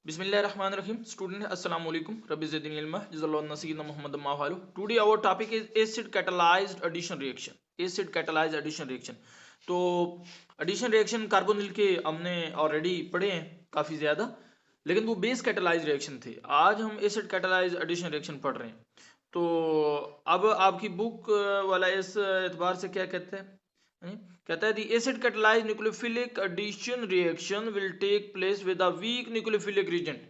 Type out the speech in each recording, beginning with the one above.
Bismillahirrahmanirrahim. Student, assalamu alaikum. Rabbi zidni ilma. Jazallahu anna sayyidina Muhammad ma walu. Today our topic is acid catalyzed addition reaction. Acid catalyzed addition reaction. तो addition reaction carbonyl के हमने already पढ़े हैं काफी ज्यादा, लेकिन वो base catalyse reaction थे। आज हम एसिड कैटालाइज एडिशन रिएक्शन पढ़ रहे हैं। तो अब आपकी बुक वाला इस एतबार से क्या कहता है? कहता है the acid catalyse nucleophilic addition reaction will take place with a weak nucleophilic reagent.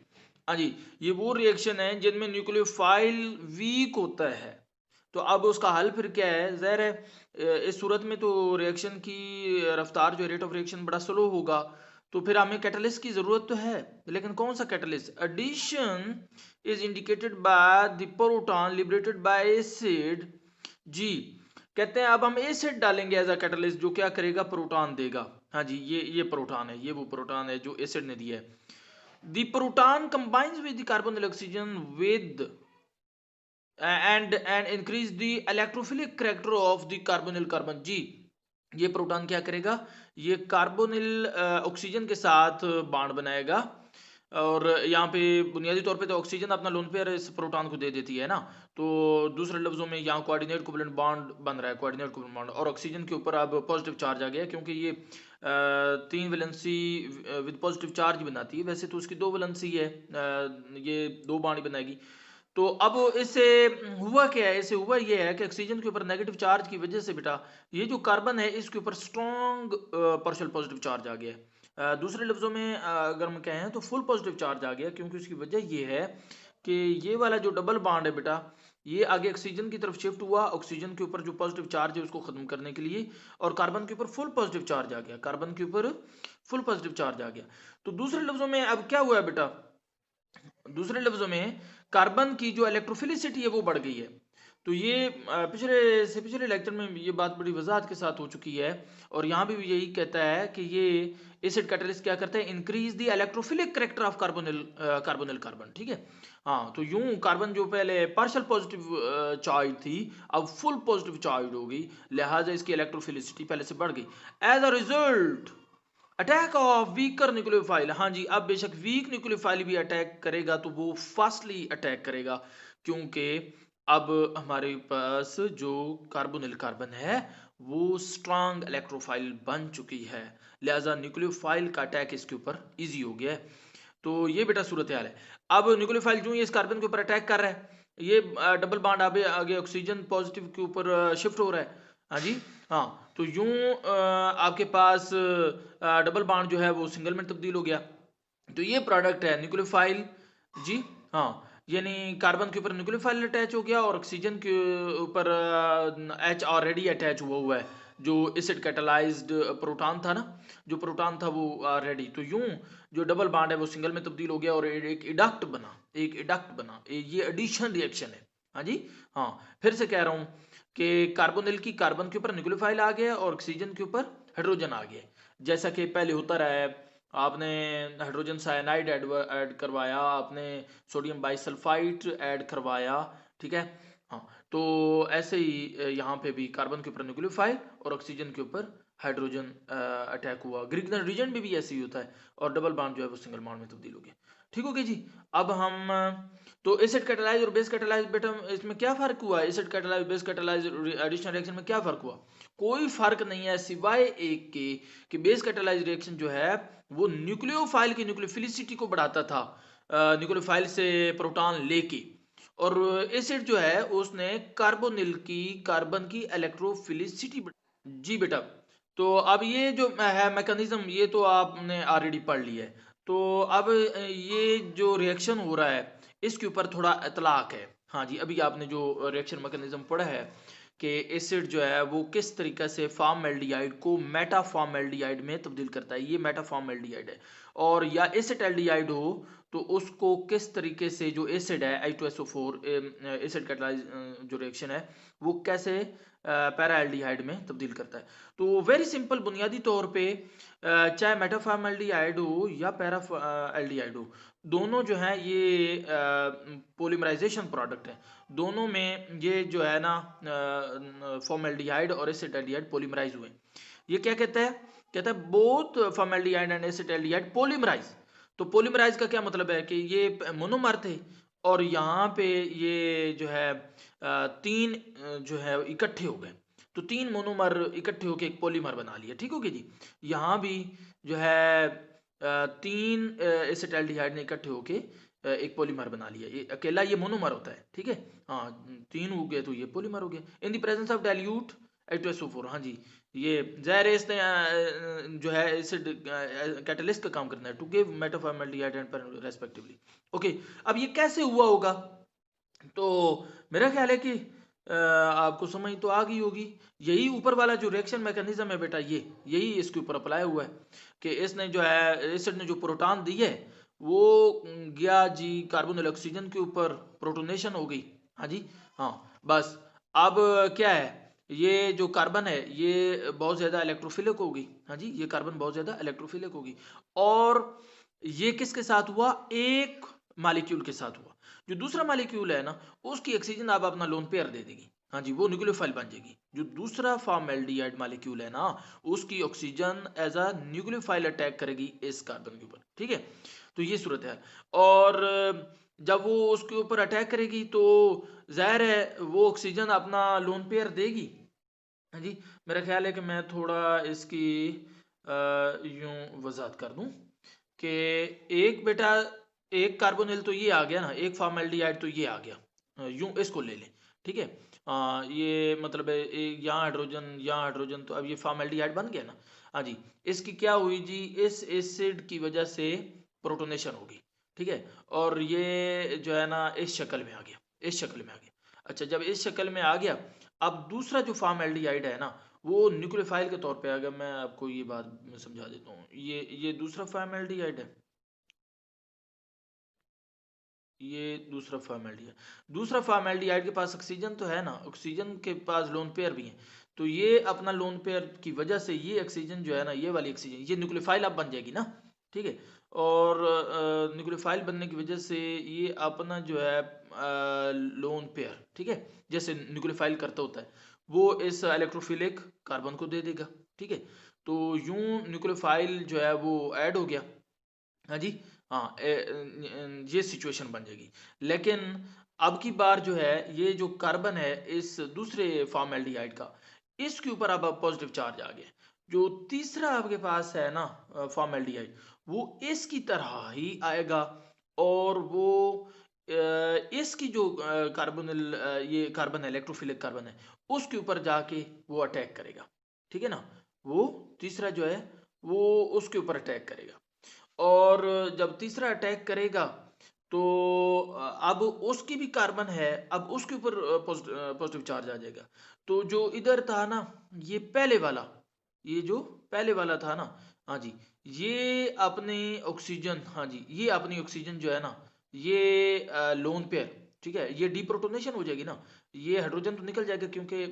हाँ जी, ये वो रिएक्शन है जिनमें न्यूक्लियोफाइल वीक होता है। तो अब उसका हल फिर क्या है? ज़ाहिर है इस सूरत में तो रिएक्शन की रफ्तार जो रेट ऑफ रिएक्शन बड़ा स्लो होगा, तो फिर हमें कैटलिस्ट की जरूरत तो है, लेकिन कौन सा catalyst? Addition is indicated by the proton liberated by acid. जी, कहते हैं अब हम एसिड डालेंगे एज अ कैटलिस्ट, जो क्या करेगा? प्रोटॉन देगा। हाँ जी, ये प्रोटॉन है, ये वो प्रोटॉन है जो एसिड ने दिया है। The proton combines with the carbonyl oxygen with and increase the electrophilic character of the carbonyl carbon। जी, ये प्रोटॉन क्या करेगा? ये कार्बोनिल ऑक्सीजन के साथ बॉन्ड बनाएगा। और यहाँ पे बुनियादी तौर पे तो ऑक्सीजन अपना लोन पेयर इस प्रोटॉन को दे देती है ना, तो दूसरे लफ्जों में यहाँ कोऑर्डिनेट कोवलेंट बॉन्ड बन रहा है, कोऑर्डिनेट कोवलेंट बॉन्ड। और ऑक्सीजन के ऊपर अब पॉजिटिव चार्ज आ गया, क्योंकि ये तीन वैलेंसी विद पॉजिटिव चार्ज बनाती है। वैसे तो उसकी दो वैलेंसी है, ये दो बॉन्ड ही बनाएगी। तो अब इससे हुआ क्या है? इससे हुआ ये है कि ऑक्सीजन के ऊपर नेगेटिव चार्ज की वजह से बेटा ये जो कार्बन है इसके ऊपर स्ट्रॉन्ग पार्शियल पॉजिटिव चार्ज आ गया है। दूसरे लफ्जों में अगर हम कहें तो फुल पॉजिटिव चार्ज आ गया, क्योंकि उसकी वजह ये है कि ये वाला जो डबल बॉन्ड है बेटा, ये आगे ऑक्सीजन की तरफ शिफ्ट हुआ, ऑक्सीजन के ऊपर जो पॉजिटिव चार्ज है उसको खत्म करने के लिए, और कार्बन के ऊपर फुल पॉजिटिव चार्ज आ गया, कार्बन के ऊपर फुल पॉजिटिव चार्ज आ गया। तो दूसरे लफ्जों में अब क्या हुआ है बेटा? दूसरे लफ्जों में कार्बन की जो इलेक्ट्रोफिलिसिटी है वो बढ़ गई है। तो ये पिछले लेक्चर में ये बात बड़ी वजाहत के साथ हो चुकी है, और यहाँ भी यही कहता है कि ये एसिड कैटलिस्ट क्या करता है? Increase the electrophilic character of carbonyl carbon. ठीक है, हाँ। तो यूं कार्बन जो पहले पार्शियल पॉजिटिव चार्ज थी, अब फुल पॉजिटिव चार्ज हो गई, लिहाजा इसकी इलेक्ट्रोफिलिसिटी पहले से बढ़ गई। As a result attack of weaker nucleophile. हाँ जी, अब बेशक वीक न्यूक्लियोफाइल भी अटैक करेगा तो वो फास्टली अटैक करेगा, क्योंकि अब हमारे पास जो कार्बोनिल कार्बन है वो स्ट्रांग इलेक्ट्रोफाइल बन चुकी है, लिहाजा न्यूक्लियोफाइल का अटैक इसके ऊपर इजी हो गया है। तो ये बेटा सूरत हाल है। अब न्यूक्लियोफाइल जो इस कार्बन के ऊपर अटैक कर रहा है, ये डबल बॉन्ड आगे आगे ऑक्सीजन पॉजिटिव के ऊपर शिफ्ट हो रहा है। हाँ जी, हाँ। तो यूं आपके पास डबल बॉन्ड जो है वो सिंगल में तब्दील हो गया। तो ये प्रोडक्ट है न्यूक्लियोफाइल। जी, हाँ। यानी कार्बन के ऊपर न्यूक्लियोफाइल अटैच हो गया और ऑक्सीजन के ऊपर एच ऑलरेडी अटैच हुआ हुआ है, जो एसिड कैटालाइज्ड प्रोटॉन था ना, जो प्रोटॉन था वो ऑलरेडी। तो यूं जो डबल बॉन्ड है वो सिंगल में तब्दील हो गया और एक इडक्ट बना, एक इडक्ट बना। ये एडिशन रिएक्शन है। हाँ जी, हाँ। फिर से कह रहा हूं कि कार्बोनिल की कार्बन के ऊपर न्यूक्लियोफाइल आ गया और ऑक्सीजन के ऊपर हाइड्रोजन आ गया, जैसा कि पहले होता रहा है। आपने हाइड्रोजन साइनाइड ऐड करवाया, आपने सोडियम बाइसल्फाइड ऐड करवाया, ठीक है, हाँ। तो ऐसे ही यहाँ पे भी कार्बन के ऊपर न्यूक्लियोफाइल और ऑक्सीजन के ऊपर हाइड्रोजन अटैक हुआ। ग्रिगनर रीजन में भी ऐसे ही होता है, और डबल बॉन्ड जो है वो सिंगल बॉन्ड में तब्दील हो गया। ठीक हो गया जी। अब हम तो एसिड कैटालाइज और बेस कैटालाइज बेटा इसमें क्या फर्क हुआ? Acid catalyse base catalyse addition reaction में क्या फर्क हुआ? कोई फर्क नहीं है, सिवाय एक के कि बेस कैटालाइज रिएक्शन जो है वो न्यूक्लियोफाइल की न्यूक्लियोफिलिसिटी को बढ़ाता था, न्यूक्लियोफाइल से प्रोटॉन लेके, और एसिड जो है उसने कार्बोनिल की कार्बन की इलेक्ट्रोफिलिसिटी। जी बेटा, तो अब ये जो है मैकेनिज्म, ये तो आपने ऑलरेडी पढ़ लिया है। तो अब ये जो रिएक्शन हो रहा है इसके ऊपर थोड़ा इतलाक है। हाँ जी, अभी आपने जो रिएक्शन मैकेनिज्म पढ़ा है कि एसिड जो है वो किस तरीके से फॉर्मल्डिहाइड को मेटाफॉर्मल्डिहाइड में तब्दील करता है, ये मेटाफॉर्मल्डिहाइड है। और या एसिटाल्डिहाइड हो तो उसको किस तरीके से जो एसिड है H2SO4 एसिड कैटालाइज जो रिएक्शन है वो कैसे पैराल्डिहाइड में तब्दील करता है। तो वेरी सिंपल, बुनियादी तौर पे चाहे मेटाफॉर्मल्डिहाइड हो या पैराल्डिहाइड हो, दोनों जो है ये पोलीमराइजेशन प्रोडक्ट है। दोनों में ये जो है ना फॉर्मल्डिहाइड और एसिटाल्डिहाइड पोलीमराइज हुए। ये क्या कहता है? कहता है both formaldehyde and acetaldehyde polymerise. तो पॉलीमराइज का क्या मतलब है कि ये मोनोमर थे और यहाँ पे ये जो है तीन जो है इकट्ठे हो गए, तो तीन मोनोमर इकट्ठे होकर एक पॉलीमर बना लिया। ठीक हो गया जी। यहाँ भी जो है तीन एसिटाल्डिहाइड ने इकट्ठे होके एक पॉलीमर बना लिया। ये अकेला ये मोनोमर होता है। ठीक है, हाँ, तीन हो गए तो ये पॉलीमर हो गया। In the presence of dilute H2SO4, हाँ जी, ये ज़ाहिर है इसने जो है एसिड कैटलिस्ट का काम करना है to give metaformaldehyde and respectively. Okay, अब ये कैसे हुआ होगा? तो मेरा ख्याल है कि आपको समझ तो आ गई होगी। यही ऊपर वाला जो रिएक्शन मैकेनिज्म है बेटा, ये यही इसके ऊपर अप्लाई हुआ है कि इसने जो है एसिड ने जो प्रोटॉन दी है वो गया जी कार्बोनिल ऑक्सीजन के ऊपर, प्रोटोनेशन हो गई। हाँ जी, हाँ, बस अब क्या है, ये जो कार्बन है ये बहुत ज़्यादा इलेक्ट्रोफिलिक होगी। हाँ जी, ये कार्बन बहुत ज़्यादा इलेक्ट्रोफिलिक होगी और ये किसके साथ हुआ? एक मालिक्यूल के साथ हुआ। जो दूसरा मालिक्यूल है ना उसकी ऑक्सीजन आप अपना लोन पेयर दे देगी। हाँ जी, वो न्यूक्लियोफाइल बन जाएगी। जो दूसरा फॉर्मल्डिहाइड मालिक्यूल है ना उसकी oxygen as a nucleophile attack करेगी इस कार्बन के ऊपर। ठीक है, तो ये सूरत है। और जब वो उसके ऊपर अटैक करेगी तो जाहिर है वो ऑक्सीजन अपना लोन पेयर देगी। हाँ जी, मेरा ख्याल है कि मैं थोड़ा इसकी यूं वजाहत कर दूं कि एक बेटा एक कार्बोनिल तो ये आ गया ना, एक फॉर्मल्डिहाइड तो ये आ गया, यूं इसको ले लें। ठीक है, ये मतलब है यहाँ हाइड्रोजन यहाँ हाइड्रोजन, तो अब ये फॉर्मल्डिहाइड बन गया ना। हाँ जी, इसकी क्या हुई जी, इस एसिड की वजह से प्रोटोनेशन होगी। ठीक है, और ये जो है ना इस शक्ल में आ गया, इस शक्ल में आ गया। अच्छा, जब इस शक्ल में आ गया, अब दूसरा जो फॉर्मल्डिहाइड है ना वो न्यूक्लियोफाइल के तौर पे आ गया। मैं आपको ये बात समझा देता हूँ। ये दूसरा फॉर्मल्डिहाइड है, ये दूसरा फॉर्मल्डिहाइड। दूसरा फॉर्मल्डिहाइड के पास ऑक्सीजन तो है ना, ऑक्सीजन के पास लोन पेयर भी है, तो ये अपना लोन पेयर की वजह से ये ऑक्सीजन जो है ना, ये वाली ऑक्सीजन ये न्यूक्लियोफाइल अब बन जाएगी ना। ठीक है, और न्यूक्लियोफाइल बनने की वजह से ये अपना जो है लोन पेयर, ठीक है, जैसे न्यूक्लियोफाइल करता होता है, वो इस इलेक्ट्रोफिलिक कार्बन को दे देगा। ठीक है, तो यूं न्यूक्लियोफाइल जो है वो ऐड हो गया। हाँ जी, हाँ, ये सिचुएशन बन जाएगी। लेकिन अब की बार जो है ये जो कार्बन है इस दूसरे फॉर्मल्डिहाइड का, इसके ऊपर अब पॉजिटिव चार्ज आ गया। जो तीसरा आपके पास है ना फॉर्मल्डिहाइड, वो इसकी तरह ही आएगा और वो इसकी जो कार्बोनिल ये कार्बन है, इलेक्ट्रोफिलिक कार्बन है, उसके ऊपर जाके वो अटैक करेगा। ठीक है ना, वो तीसरा जो है वो उसके ऊपर अटैक करेगा और जब तीसरा अटैक करेगा तो अब उसकी भी कार्बन है, अब उसके ऊपर पॉजिटिव चार्ज आ जाएगा। तो जो इधर था ना, ये पहले वाला, ये जो पहले वाला था ना, हाँ जी, ये अपने ऑक्सीजन, हाँ जी, ये अपनी ऑक्सीजन जो है ना, ये लोन पेयर, ठीक है, ये डीप्रोटोनेशन हो जाएगी ना, ये हाइड्रोजन तो निकल जाएगा क्योंकि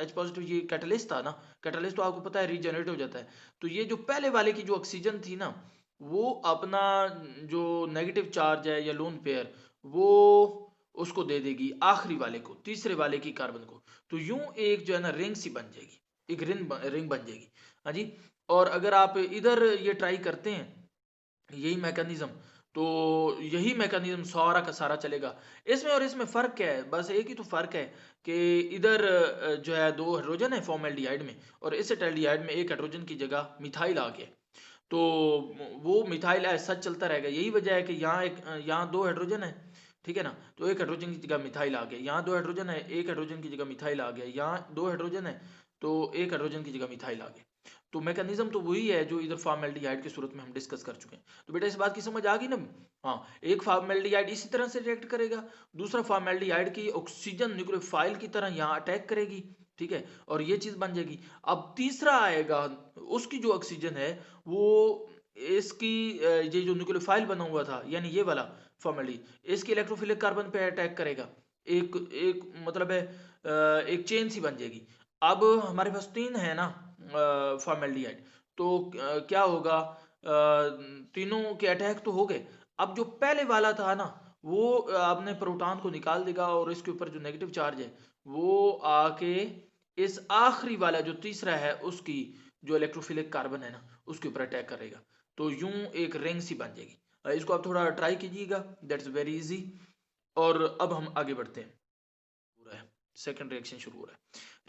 H पॉजिटिव ये कैटलिस्ट था ना, कैटलिस्ट तो आपको पता है रीजनरेट हो जाता है। तो ये जो पहले वाले की जो ऑक्सीजन थी ना, वो अपना जो नेगेटिव चार्ज है या लोन पेयर वो उसको दे देगी आखिरी वाले को, तीसरे वाले की कार्बन को। तो यूं एक जो है ना रिंग सी बन जाएगी, एक रिंग बन जाएगी। हाँ जी, और अगर आप इधर ये ट्राई करते हैं यही मैकेनिज्म, तो यही मैकेनिज्म सारा का सारा चलेगा इसमें। और इसमें फ़र्क क्या है? बस एक ही तो फ़र्क है कि इधर जो है दो हाइड्रोजन है फॉर्मल्डिहाइड में, और इस एल्डिहाइड में एक हाइड्रोजन की जगह मिथाइल आ गया। तो वो मिथाइल ऐसा चलता रहेगा। यही वजह है कि यहाँ एक यहाँ दो हाइड्रोजन है, ठीक है ना, तो एक हाइड्रोजन की जगह मिथाइल आ गया। यहाँ दो हाइड्रोजन है, एक हाइड्रोजन की जगह मिथाइल आ गया। यहाँ दो हाइड्रोजन है तो एक हाइड्रोजन की जगह मिथाइल आ गया। तो मैकेनिज्म तो वही है जो इधर फॉर्मल्डिहाइड की सूरत में हम डिस्कस कर चुके हैं। तो बेटा इस बात की समझ आ गई ना? हाँ, एक फॉर्मल्डिहाइड इसी तरह से रिएक्ट करेगा, दूसरा फॉर्मल्डिहाइड की ऑक्सीजन न्यूक्लियोफाइल की तरह यहाँ अटैक करेगी, ठीक है, और ये चीज बन जाएगी। अब तीसरा आएगा, उसकी जो ऑक्सीजन है वो इसकी ये जो न्यूक्लियोफाइल बना हुआ था यानी ये वाला फॉर्मल्डिहाइड, इसकी इलेक्ट्रोफिलिक कार्बन पे अटैक करेगा। एक एक मतलब है एक चेन सी बन जाएगी। अब हमारे पास तीन है ना फॉर्मल्डिहाइड, तो क्या होगा, तीनों के अटैक तो हो गए। अब जो पहले वाला था ना वो आपने प्रोटॉन को निकाल देगा और इसके ऊपर जो नेगेटिव चार्ज है वो आके इस आखिरी वाला जो तीसरा है उसकी जो इलेक्ट्रोफिलिक कार्बन है ना उसके ऊपर अटैक करेगा। तो यूं एक रिंग सी बन जाएगी। इसको आप थोड़ा ट्राई कीजिएगा, दैट्स वेरी इजी। और अब हम आगे बढ़ते हैं, हो रहा है सेकंड रिएक्शन शुरू हो रहा है।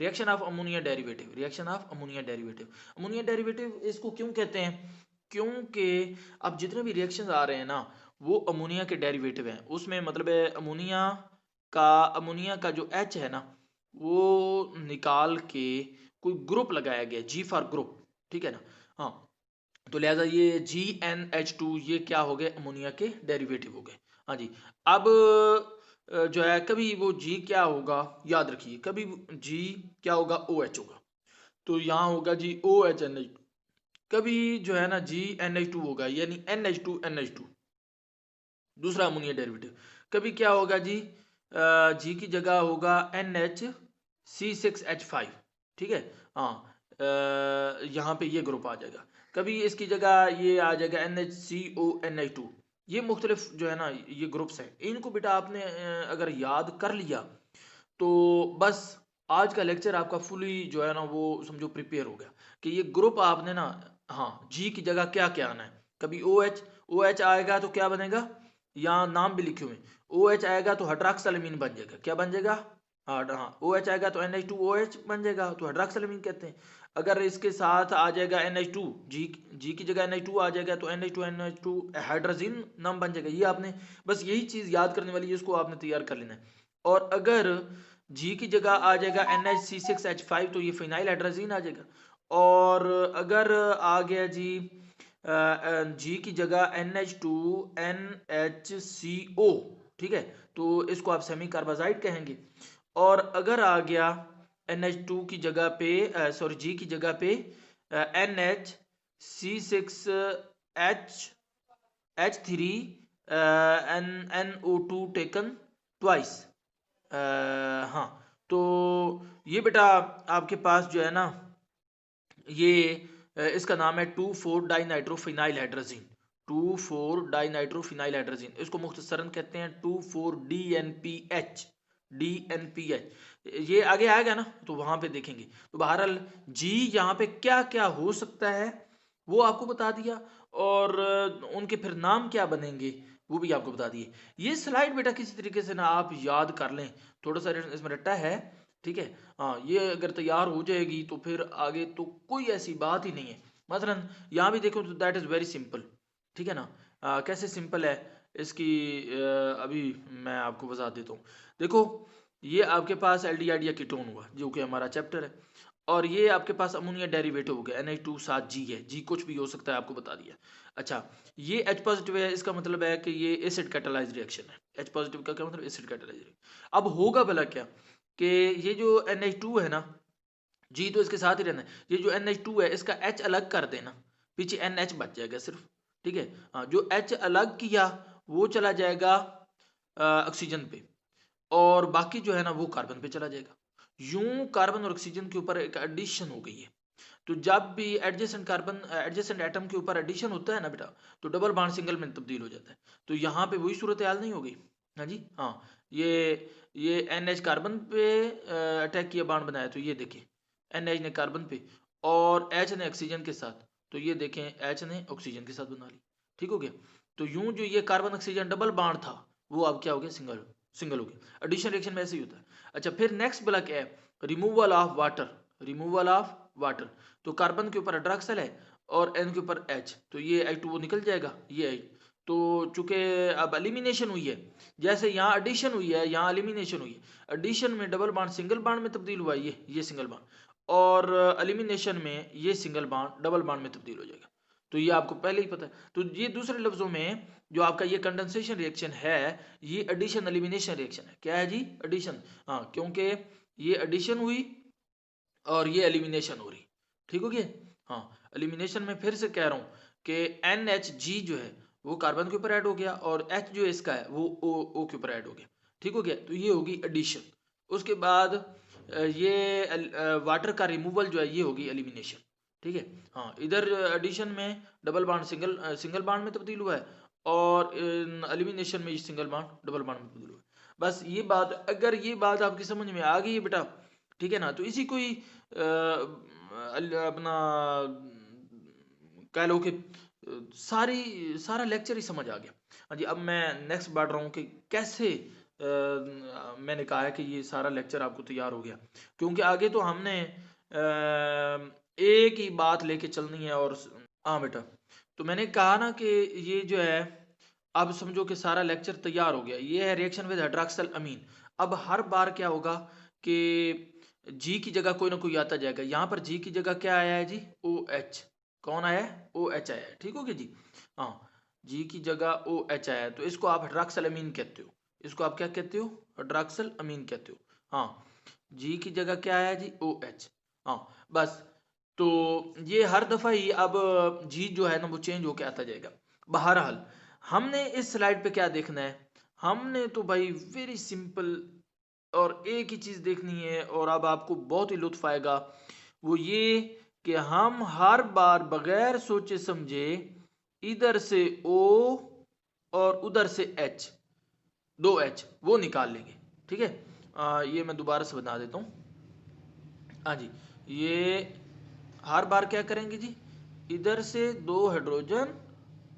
Reaction of ammonia derivative, reaction of ammonia derivative. Ammonia derivative इसको क्यों कहते हैं? क्योंकि अब जितने भी रिएक्शन आ रहे हैं ना वो अमोनिया के डेरिवेटिव हैं। उसमें मतलब है अमोनिया का जो H है ना वो निकाल के कोई ग्रुप लगाया गया, G फॉर ग्रुप, ठीक है ना। हाँ, तो लिहाजा ये GnH2 ये क्या हो गए, अमोनिया के डेरिवेटिव हो गए। हाँ जी। अब जो है कभी वो G क्या होगा, याद रखिए, कभी G क्या होगा, OH होगा। तो यहाँ होगा जी OH NH2। कभी जो है ना GnH2 होगा, यानी NH2 NH2, दूसरा अमोनिया डेरिवेटिव। कभी क्या होगा जी, जी की जगह होगा NHC6H5, ठीक है। हाँ, यहाँ पे ये ग्रुप आ जाएगा। कभी इसकी जगह ये आ जाएगा NHCONH2। ये मुख्तलिफ जो है ना ये ग्रुप्स हैं, इनको बेटा आपने अगर याद कर लिया तो बस आज का लेक्चर आपका फुली जो है ना वो समझो प्रिपेयर हो गया कि ये ग्रुप आपने ना, हाँ, जी की जगह क्या क्या आना है। कभी OH आएगा तो क्या बनेगा, यहाँ नाम भी लिखे हुए, OH आएगा तो हाइड्रॉक्सिलअमीन बन जाएगा। क्या बन जाएगा, हाँ, OH आएगा तो NH2OH बन जाएगा, तो हाइड्रॉक्सिलअमीन कहते हैं। अगर इसके साथ आ जाएगा NH2, जी की जगह NH2 आ जाएगा तो NH2NH2 हाइड्रोजन नाम बन जाएगा। ये आपने बस यही चीज याद करने वाली है, इसको आपने तैयार कर लेना है। और अगर जी की जगह आ जाएगा NHC6H5 तो ये फिनाइल हाइड्रोजन आ जाएगा। और अगर आ गया जी जी की जगह NH2NHCO, ठीक है, तो इसको आप सेमी कार्बाजाइड कहेंगे। और अगर आ गया NH2 की जगह पे, सॉरी, जी की जगह पे NHC6H3 NO2 टेकन ट्वाइस। हाँ, तो ये बेटा आपके पास जो है ना ये इसका नाम है 2,4-डाइनाइट्रोफिनाइल हाइड्रोजन। 2,4-डाइनाइट्रोफिनाइल हाइड्रोजन, इसको मुख्तसरन कहते हैं 2,4-DNPH। DNPH ये आगे आएगा ना तो वहां पे देखेंगे। तो बहरहाल जी यहाँ पे क्या क्या हो सकता है वो आपको बता दिया, और उनके फिर नाम क्या बनेंगे वो भी आपको बता दिए। ये स्लाइड बेटा किसी तरीके से ना आप याद कर लें, थोड़ा सा इसमें रट्टा है, ठीक है। हाँ, ये अगर तैयार हो जाएगी तो फिर आगे तो कोई ऐसी बात ही नहीं है। मसलन यहाँ भी देखो तो दैट इज़ वेरी सिंपल, ठीक है ना। कैसे सिंपल है इसकी, अभी मैं आपको बता देता हूँ। देखो, ये आपके पास एल्डिहाइड या कीटोन हुआ जो कि हमारा चैप्टर है, और ये आपके पास अमोनिया डेरिवेटिव हो गया NH2 साथ जी है, जी कुछ भी हो सकता है आपको बता दिया। अच्छा, ये H पॉजिटिव है, इसका मतलब है कि ये एसिड कैटालाइज रिएक्शन है। H पॉजिटिव का क्या मतलब, एसिड कैटालाइज रिएक्शन। अब होगा भला क्या कि ये जो NH2 है ना, जी तो इसके साथ ही रहना है, ये जो NH2 है इसका H अलग कर देना, पीछे NH बच जाएगा सिर्फ, ठीक है। हाँ, जो H अलग किया वो चला जाएगा ऑक्सीजन पे, और बाकी जो है ना वो कार्बन पे चला जाएगा। यूं कार्बन और ऑक्सीजन के ऊपर एक एडिशन हो गई है। तो जब भी एडजेसेंट एटम के ऊपर एडिशन होता है ना बेटा, तो डबल बॉन्ड सिंगल में तब्दील हो जाता है। तो यहाँ पे वही सूरत हाल नहीं हो गई। हाँ जी, हाँ, ये NH कार्बन पे अटैक किया, बॉन्ड बनाया, तो ये देखें NH ने कार्बन पे और H ने ऑक्सीजन के साथ, तो ये देखें H ने ऑक्सीजन के साथ बना ली, ठीक हो गया। तो यूं जो ये कार्बन ऑक्सीजन डबल बॉन्ड था वो अब क्या हो गया, सिंगल सिंगल हो गया। एडिशन रिएक्शन में ऐसे ही होता है। अच्छा, फिर नेक्स्ट वाला क्या है, removal of water, removal of water. तो कार्बन के ऊपर हाइड्रॉक्साइड है और N के ऊपर H, तो ये H2O निकल जाएगा, ये H। तो चूंकि अब एलिमिनेशन हुई है, जैसे यहाँ एडिशन हुई है यहाँ एलिमिनेशन हुई है। एडिशन में डबल बॉन्ड सिंगल बॉन्ड में तब्दील हुआ, ये सिंगल बॉन्ड, और एलिमिनेशन में ये सिंगल बॉन्ड डबल बॉन्ड में तब्दील हो जाएगा। तो ये आपको पहले ही पता है। तो ये दूसरे लफ्जों में जो आपका ये कंडेंसेशन रिएक्शन है ये एडिशन एलिमिनेशन रिएक्शन है। क्या है जी, एडिशन। हाँ, क्योंकि ये एडिशन हुई और ये एलिमिनेशन हो रही, ठीक हो गया। हाँ, एलिमिनेशन में फिर से कह रहा हूँ कि NHG जो है वो कार्बन के ऊपर ऐड हो गया, और H जो इसका है वो O के ऊपर ऐड हो गया, ठीक हो गया। तो ये होगी एडिशन। उसके बाद ये वाटर का रिमूवल जो है ये होगी एलिमिनेशन, ठीक है। हाँ, इधर एडिशन में डबल बॉन्ड सिंगल बॉन्ड में तब्दील हुआ है, और एलिमिनेशन में सिंगल बॉन्ड डबल बॉन्ड में तब्दील हुआ है। बस ये बात, अगर ये बात आपकी समझ में आ गई है बेटा, ठीक है ना, तो इसी को ही अपना कह लो कि सारा लेक्चर ही समझ आ गया। हाँ जी, अब मैं नेक्स्ट बढ़ रहा हूँ कि कैसे मैंने कहा है कि ये सारा लेक्चर आपको तैयार हो गया, क्योंकि आगे तो हमने एक ही बात लेके चलनी है। और हाँ बेटा, तो मैंने कहा ना कि ये जो है, अब समझो कि सारा लेक्चर तैयार हो गया। ये है रिएक्शन विद हाइड्रॉक्सिल अमीन। अब हर बार क्या होगा कि जी की जगह कोई ना कोई आता जाएगा। यहाँ पर जी की जगह क्या आया है जी? O H. कौन आया है? ओ एच आया है। ठीक हो गया जी? हाँ, जी की जगह ओ एच आया है, तो इसको आप हाइड्रॉक्सिल अमीन कहते हो। इसको आप क्या कहते हो? हाइड्रॉक्सिल अमीन कहते हो। हाँ, जी की जगह क्या आया जी? O H. हाँ बस, तो ये हर दफा ही अब जी जो है ना वो चेंज होके आता जाएगा। बहरहाल हमने इस स्लाइड पे क्या देखना है? हमने तो भाई वेरी सिंपल और एक ही चीज देखनी है, और अब आपको बहुत ही लुत्फ आएगा। वो ये कि हम हर बार बगैर सोचे समझे इधर से ओ और उधर से एच, दो एच वो निकाल लेंगे। ठीक है, ये मैं दोबारा से बता देता हूँ। हाँ जी, ये हर बार क्या करेंगे जी? इधर से दो हाइड्रोजन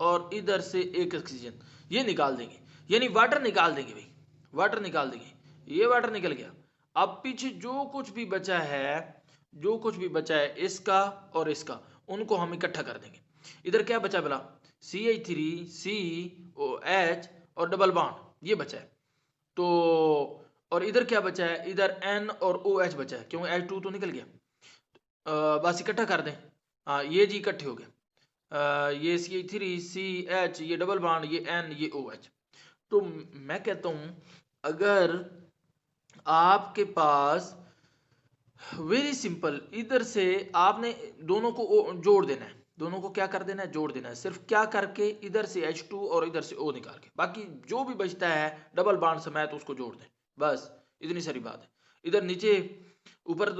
और इधर से एक ऑक्सीजन, ये निकाल देंगे, यानी वाटर निकाल देंगे भाई, वाटर निकाल देंगे। ये वाटर निकल गया। अब पीछे जो कुछ भी बचा है, जो कुछ भी बचा है इसका और इसका, उनको हम इकट्ठा कर देंगे। इधर क्या बचा भला? CH3 COH और डबल बॉन्ड, ये बचा है। तो और इधर क्या बचा है? इधर N और OH बचा है, क्योंकि H2 तो निकल गया। बस इकट्ठा कर दें। हाँ, ये जी इकट्ठे हो गए। ये CH3 CH, ये डबल बॉन्ड, ये N, ये OH। तो मैं कहता हूं अगर आपके पास वेरी सिंपल, इधर से आपने दोनों को जोड़ देना है। दोनों को क्या कर देना है? जोड़ देना है। सिर्फ क्या करके? इधर से H2 और इधर से O निकाल के, बाकी जो भी बचता है डबल बॉन्ड समेत उसको जोड़ दें। बस इतनी सारी बात है। इधर नीचे ऊपर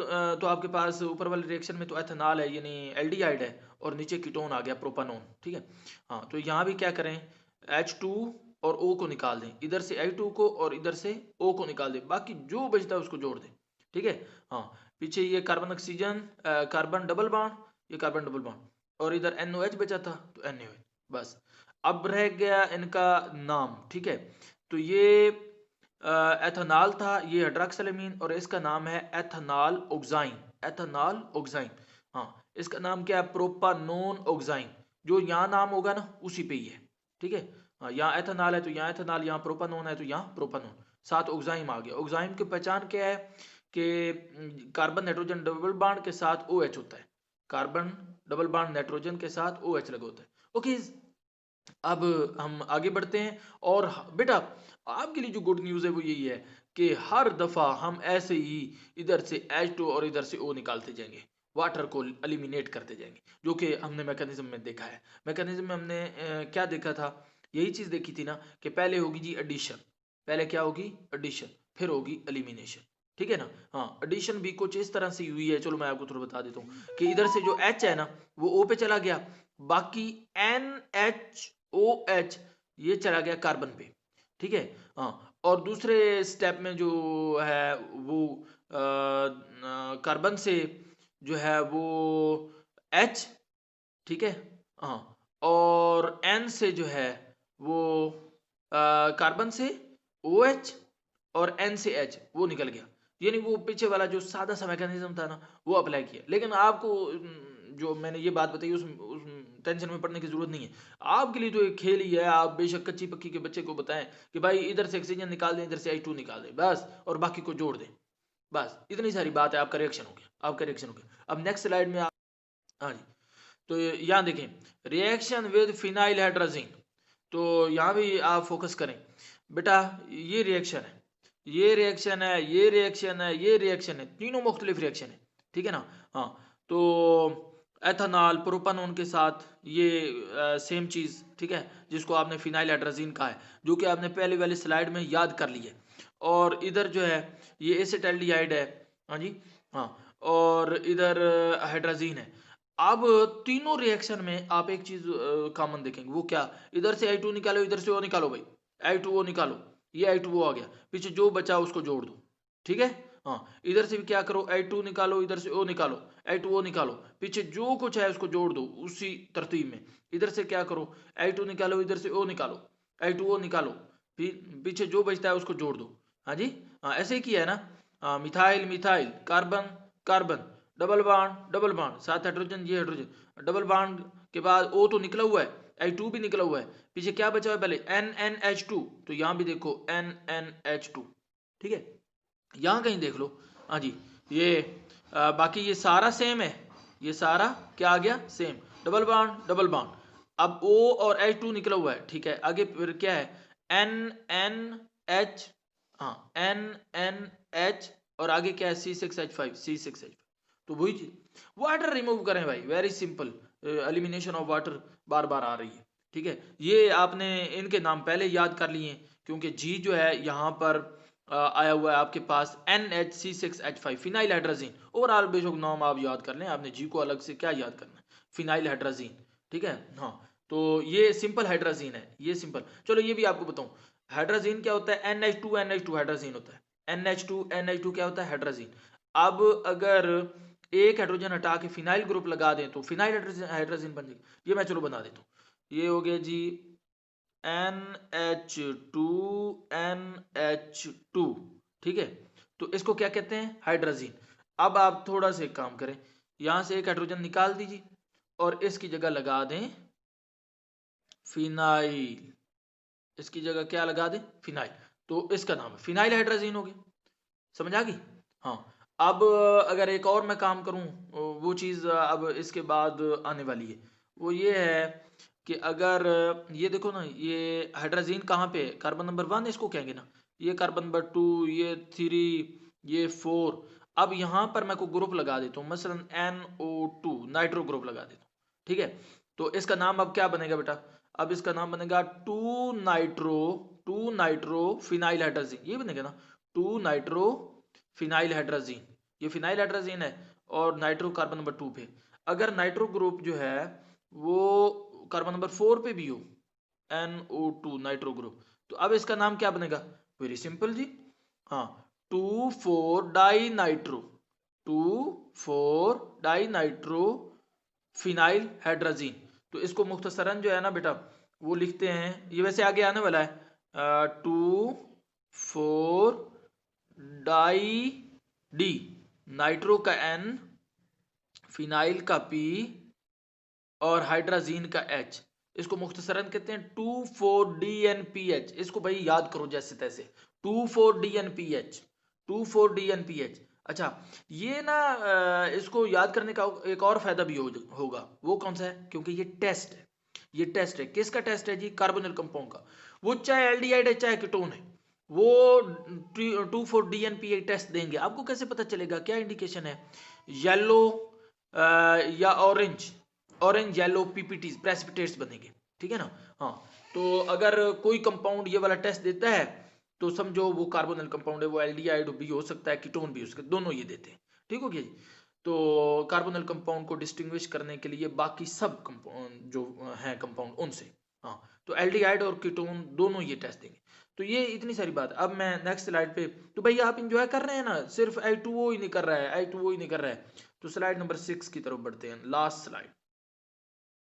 तो आपके पास ऊपर वाले रिएक्शन में तो एथेनॉल है, यानी एल्डिहाइड है, और नीचे कीटोन आ गया, प्रोपानोन। ठीक है, हाँ, तो यहाँ भी क्या करें? H2 और O को निकाल दें, इधर से H2 को और इधर से O को निकाल दें, बाकी जो बचता है उसको जोड़ दें। ठीक है, हाँ, पीछे ये carbon oxygen, carbon double bond, ये कार्बन डबल बॉन्ड, और इधर NOH बचा था तो NaOH। बस अब रह गया इनका नाम। ठीक है, तो ये एथेनॉल था, ये हाइड्रॉक्सिल अमीन, और इसका नाम है एथेनॉल ऑक्साइन। एथेनॉल ऑक्साइन, हाँ, इसका नाम क्या है? प्रोपानोन ऑक्साइन। जो यहाँ नाम होगा ना उसी पे ही है। ठीक है, हाँ, यहाँ एथेनॉल है तो यहाँ एथेनॉल, यहाँ प्रोपानोन है तो यहाँ प्रोपानोन, साथ ऑक्साइन आ गया। ऑक्साइन की पहचान क्या है? कि कार्बन नाइट्रोजन डबल बॉन्ड के साथ OH होता है। कार्बन डबल बॉन्ड नाइट्रोजन के साथ OH लगा होता है। ओके, अब हम आगे बढ़ते हैं। और बेटा, आपके लिए जो गुड न्यूज़ है वो यही है कि हर दफ़ा हम ऐसे ही इधर से H2 और इधर से O निकालते जाएंगे, वाटर को एलिमिनेट करते जाएंगे, जो कि हमने मैकेनिज्म में देखा है। मैकेनिज्म में हमने क्या देखा था? यही चीज़ देखी थी ना कि पहले होगी जी एडिशन, पहले क्या होगी? एडिशन, फिर होगी एलिमिनेशन। ठीक है ना? हाँ, एडिशन भी कुछ इस तरह से हुई है। चलो मैं आपको थोड़ा बता देता हूँ कि इधर से जो H है ना वो O पे चला गया, बाकी NHOH ये चला गया कार्बन पे। ठीक है, हाँ, और दूसरे स्टेप में जो है वो कार्बन से जो है वो H, ठीक है, हाँ, और N से जो है वो कार्बन से OH, और N से H वो निकल गया। यानी वो पीछे वाला जो सादा सा मैकेनिज्म था ना वो अप्लाई किया। लेकिन आपको जो मैंने ये बात बताई उस टेंशन में पड़ने की जरूरत नहीं है। आपके लिए तो एक खेल ही है। आप बेशक कच्ची पक्की के बच्चे को बताएं कि भाई इधर से ऑक्सीजन निकाल दें, इधर से H2 निकाल दें, बस, और बाकी को जोड़ दें। बस इतनी सारी बात है। आपका रिएक्शन हो गया, आपका रिएक्शन हो गया। अब नेक्स्ट स्लाइड में आप, हाँ जी, तो यहाँ देखें रिएक्शन विद फिनाइल हाइड्रोजन। तो यहाँ भी आप फोकस करें बेटा। ये रिएक्शन है, ये रिएक्शन है, ये रिएक्शन है, ये रिएक्शन है, तीनों मुख्तलिफ रिएक्शन है। ठीक है ना? हाँ, तो एथेनॉल प्रोपानोन के साथ ये सेम चीज़, ठीक है, जिसको आपने फिनाइल हाइड्रोजन कहा है, जो कि आपने पहले वाली स्लाइड में याद कर लिया। और इधर जो है ये एसिटाल्डिहाइड है। हाँ जी, हाँ, और इधर हाइड्रोजन है। अब तीनों रिएक्शन में आप एक चीज कॉमन देखेंगे, वो क्या? इधर से H2 निकालो, इधर से O निकालो भाई, H2O निकालो, ये H2O आ गया, पीछे जो बचा उसको जोड़ दो। ठीक है, हाँ, इधर से भी क्या करो, H2 निकालो, इधर से O निकालो, H2O निकालो, पीछे जो कुछ है उसको जोड़ दो उसी तरतीब में। इधर से क्या करो, H2 निकालो, इधर से O निकालो, H2O निकालो, पीछे जो बचता है उसको जोड़ दो। हाँ जी, हाँ ऐसे ही किया है ना। हाँ, methyl methyl, carbon carbon, double bond, साथ हाइड्रोजन, ये हाइड्रोजन, डबल बॉन्ड के बाद O तो निकला हुआ है, H2 भी निकला हुआ है, पीछे क्या बचा हुआ है पहले, NNH2, तो यहाँ भी देखो NNH2, ठीक है, यहाँ कहीं देख लो। हाँ जी, ये बाकी ये सारा सेम है, ये सारा क्या आ गया, same, double bond double bond. अब O और H2 निकला हुआ है, ठीक है, आगे फिर क्या है, NNH, हाँ NNH, और आगे क्या है, C6H5, तो वही चीज, वाटर रिमूव करें भाई, very simple, elimination of water बार बार आ रही है, ठीक है। ये आपने इनके नाम पहले याद कर लिए क्योंकि जी जो है यहाँ पर आया हुआ है आपके पास NHC6H5, फिनाइल हाइड्रोजीन। ओवरऑल बेशक नाम आप याद कर लें, आपने जी को अलग से क्या याद करना है, फिनाइल हाइड्रोजीन, ठीक है। हाँ, तो ये सिंपल हाइड्रोजीन है, ये सिंपल। चलो ये भी आपको बताऊं, हाइड्रोजीन क्या होता है, NH2 हाइड्रोजीन होता है, NH2 क्या होता है, हाइड्रोजीन। अब अगर एक हाइड्रोजन हटा के फिनाइल ग्रुप लगा दें तो फिनाइल हाइड्रोजन बन जाएगा। ये मैं चलो बना देता हूँ, ये हो गया जी NH2 NH2, ठीक है। तो इसको क्या कहते हैं, हाइड्रोजीन। अब आप थोड़ा सा एक काम करें, यहां से एक हाइड्रोजन निकाल दीजिए और इसकी जगह लगा दें फिनाइल, इसकी जगह क्या लगा दें, फिनाइल, तो इसका नाम है फिनाइल हाइड्रोजीन हो गया। समझ आ गई। हाँ, अब अगर एक और मैं काम करूं, वो चीज अब इसके बाद आने वाली है, वो ये है कि अगर ये देखो ना, ये हाइड्रोजीन कहाँ पे है, कार्बन नंबर 1 इसको कहेंगे ना, ये कार्बन नंबर 2, ये 3, ये 4। अब यहाँ पर मैं कोई ग्रुप लगा देता हूँ, मसलन NO2, नाइट्रो ग्रुप लगा देता हूँ, ठीक है। तो इसका नाम अब क्या बनेगा बेटा, अब इसका नाम बनेगा 2 नाइट्रो फिनाइल हाइड्रोजीन, ये बनेगा ना, 2 नाइट्रो फिनाइल हाइड्रोजीन, ये फिनाइल हाइड्रोजीन है और नाइट्रो कार्बन नंबर 2 पे। अगर नाइट्रो ग्रुप जो है वो कार्बन नंबर 4 पे भी हो, NO2 नाइट्रो ग्रुप, तो अब इसका नाम क्या बनेगा, वेरी सिंपल जी, हाँ, 2,4-डाई नाइट्रो, 2,4-डाई नाइट्रो फिनाइल हाइड्रोजीन। तो इसको मुख्तसरन जो है ना बेटा वो लिखते हैं, ये वैसे आगे आने वाला है, 2,4-डाई-डी, नाइट्रो का N, फिनाइल का P और हाइड्रोजीन का H, इसको मुख्तसरन कहते हैं 2,4-DNPH। इसको भाई याद करो जैसे तैसे, 2,4-DNPH, 2,4-DNPH। अच्छा, ये ना इसको याद करने का एक और फायदा भी होगा, वो कौन सा है, क्योंकि ये टेस्ट है, ये टेस्ट है, किसका टेस्ट है जी, कार्बोनिल कंपाउंड का। वो चाहे एल्डिहाइड है चाहे कीटोन है, वो 2,4-DNPH टेस्ट देंगे। आपको कैसे पता चलेगा, क्या इंडिकेशन है, येलो या orange, orange yellow PPT precipitates बनेंगे, ठीक है ना। हाँ, तो अगर कोई कंपाउंड ये वाला टेस्ट देता है तो समझो वो कार्बोनिल कंपाउंड है, वो एल्डिहाइड भी हो सकता है, कीटोन भी हो सकता है, दोनों ये देते हैं, ठीक हो गया जी। तो कार्बोनिल कंपाउंड को डिस्टिंग्विश करने के लिए बाकी सब कंपाउंड जो हैं कंपाउंड उनसे, हाँ, तो एल्डिहाइड और कीटोन दोनों ये टेस्ट देंगे। तो ये इतनी सारी बात। अब मैं नेक्स्ट स्लाइड पे, तो भाई आप इंजॉय कर रहे हैं ना, सिर्फ H2O ही नहीं कर रहा है, H2O ही नहीं कर रहा है। तो स्लाइड नंबर 6 की तरफ बढ़ते हैं, लास्ट स्लाइड।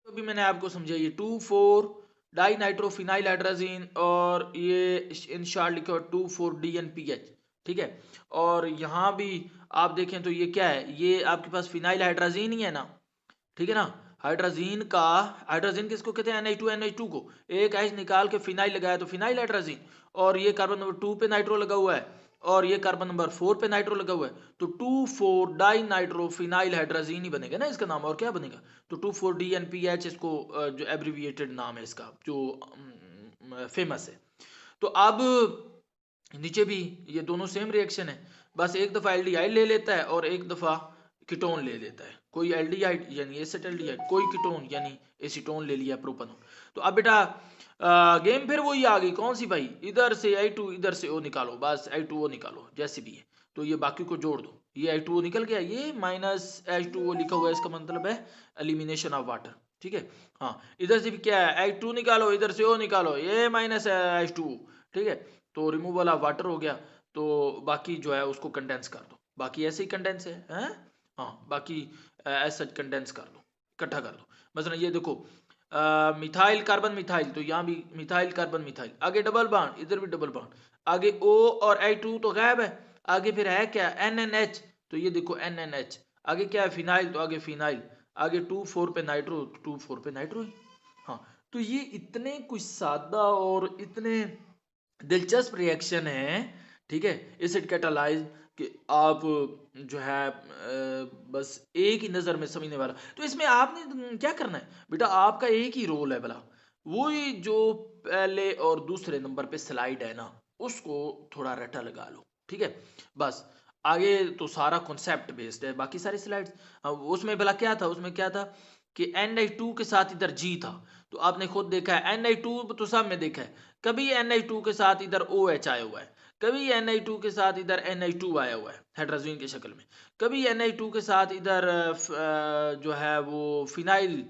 तो अभी मैंने आपको समझा, ये 2,4-डाई-नाइट्रोफिनाइल हाइड्रोजीन और ये इन शॉर्ट लिखा 2,4-DNPH, ठीक है। और यहाँ भी आप देखें तो ये क्या है, ये आपके पास फिनाइल हाइड्रोजीन ही है ना, ठीक है ना। हाइड्रोजीन का, हाइड्रोजीन किसको कहते हैं, NH2 को, एक H निकाल के फिनाइल लगाया तो फिनाइल हाइड्रोजीन, और ये कार्बन नंबर 2 पे नाइट्रो लगा हुआ है और ये कार्बन नंबर 4 पे नाइट्रो लगा हुआ है, तो 2,4-डाई-नाइट्रो फिनाइल हाइड्रोजीन ही बनेगा ना इसका नाम, और क्या बनेगा, तो 2,4-DNPH इसको जो एब्रीविएटेड नाम है इसका, जो फेमस है। तो अब नीचे भी ये दोनों सेम रिएक्शन है, बस एक दफा एल्डिहाइड ले लेता है और एक दफा कीटोन ले लेता है, कोई एल्डिहाइड यानी एसिटाल्डिहाइड, कोई कीटोन यानी एसीटोन ले लिया, प्रोपेनॉन। तो अब बेटा गेम फिर वही आ गई, कौन सी भाई, इधर से H2 इधर से O निकालो, बस H2O निकालो जैसे भी है, तो ये बाकी को जोड़ दो, ये H2O निकल गया, ये -H2O लिखा हुआ है, इसका मतलब है एलिमिनेशन ऑफ वाटर, ठीक है। हाँ, इधर से भी क्या है, H2 निकालो, इधर से O निकालो, ये -H2O, ठीक है, तो रिमूवल ऑफ वाटर हो गया। तो बाकी जो है उसको कंडेंस कर दो, बाकी ऐसे ही कंडेंस है, हैं? हाँ, बाकी ऐसा कंडेंस कर दो, इकट्ठा कर दो। मसलन ये देखो मिथाइल कार्बन मिथाइल, तो यहाँ भी मिथाइल कार्बन मिथाइल, आगे डबल बॉन्ड, इधर भी डबल बॉन्ड, आगे O और I2 तो गायब है, आगे फिर है क्या NNH, तो ये देखो NNH, आगे क्या है फिनाइल, तो आगे फिनाइल, आगे 2,4 पे नाइट्रो, 2,4 पे नाइट्रो ही। हाँ, तो ये इतने कुछ सादा और इतने दिलचस्प रिएक्शन है, ठीक है, एसिड कैटालाइज, कि आप जो है बस एक ही नज़र में समझने वाला। तो इसमें आपने क्या करना है बेटा, आपका एक ही रोल है भला, वही जो पहले और दूसरे नंबर पे स्लाइड है ना, उसको थोड़ा रटा लगा लो, ठीक है, बस। आगे तो सारा कॉन्सेप्ट बेस्ड है, बाकी सारी स्लाइड्स। उसमें भला क्या था, उसमें क्या था कि Ni2 के साथ इधर G था, तो आपने खुद देखा है Ni2 तो सब में देखा है, कभी Ni2 के साथ इधर OH आया हुआ है, कभी Ni2 के साथ इधर Na2 आया हुआ है हाइड्रोजन की शक्ल में, कभी Ni2 के साथ इधर जो है वो फिनाइल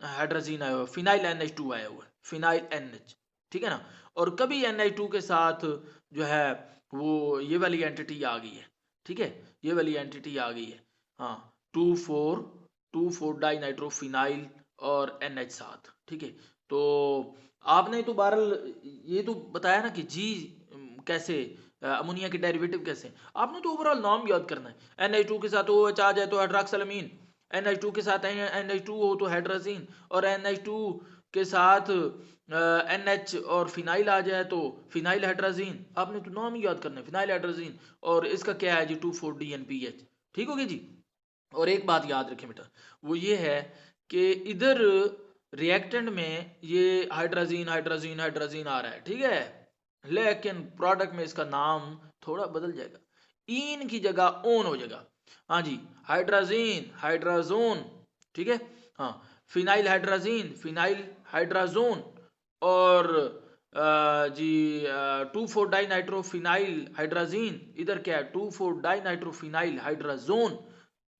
हाइड्रोजन आया हुआ है, फिनाइल NH2 आया हुआ है, फिनाइल NH, ठीक है ना, और कभी Ni2 के साथ जो है वो ये वाली एंटिटी आ गई है, ठीक है, ये वाली एंटिटी आ गई है, हाँ, 2,4 डाई नाइट्रोफिनाइल और NH साथ, ठीक है। तो आपने तो बहरहाल ये तो बताया ना कि जी कैसे अमोनिया के डेरिवेटिव कैसे, आपने तो ओवरऑल नाम याद करना है। NH2 के साथ OH आ जाए तो हाइड्रॉक्सिलअमीन, NH2 के साथ NH2 हो तो हाइड्रोजीन, और NH2 के साथ NH और फिनाइल आ जाए तो फिनाइल हाइड्रोजीन, आपने तो नाम ही याद करना है, फिनाइल हाइड्रोजीन, और इसका क्या है जी 2,4-DNPH, ठीक होगी जी। और एक बात याद रखें बेटा, वो ये है कि इधर रिएक्टेंट में ये हाइड्रोजीन हाइड्रोजीन हाइड्रोजीन आ रहा है, ठीक है, लेकिन प्रोडक्ट में इसका नाम थोड़ा बदल जाएगा, इन की जगह ओन हो जाएगा। हाँ जी, हाइड्रोजीन हाइड्रोजोन, ठीक है, हाँ, फिनाइल हाइड्रोजीन फिनाइल हाइड्रोजोन, और जी 2,4-डाइनाइट्रोफिनाइल हाइड्रोजीन, इधर क्या है 2,4-डाइनाइट्रोफिनाइल हाइड्रोजोन,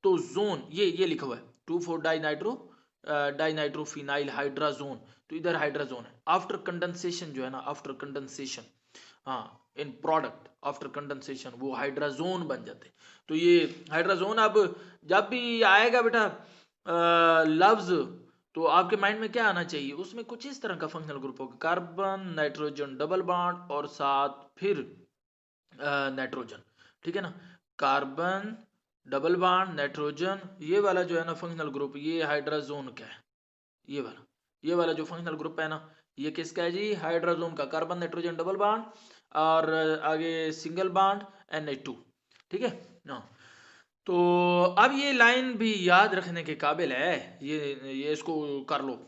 तो जोन ये लिखा हुआ है 2,4-डाइनाइट्रोफिनाइल हाइड्राजोन, तो इधर हाइड्राजोन है। आफ्टर कंडेंसेशन जो है ना, आफ्टर कंडेंसेशन, हाँ, इन प्रोडक्ट आफ्टर कंडेंसेशन वो हाइड्राजोन बन जाते। तो ये हाइड्राजोन अब जब भी आएगा बेटा लफ्ज, तो आपके माइंड में क्या आना चाहिए, उसमें कुछ इस तरह का फंक्शनल ग्रुप होगा, कार्बन नाइट्रोजन डबल बॉन्ड और साथ फिर नाइट्रोजन, ठीक है ना, कार्बन डबल बॉन्ड नाइट्रोजन, ये वाला जो है ना फंक्शनल ग्रुप, ये हाइड्रोजोन का है, ये वाला जो फंक्शनल ग्रुप है ना, ये किसका है जी, हाइड्रोजोन का, कार्बन नाइट्रोजन डबल बॉन्ड और आगे सिंगल बॉन्ड NH2, ठीक है ना। तो अब ये लाइन भी याद रखने के काबिल है, ये इसको कर लो,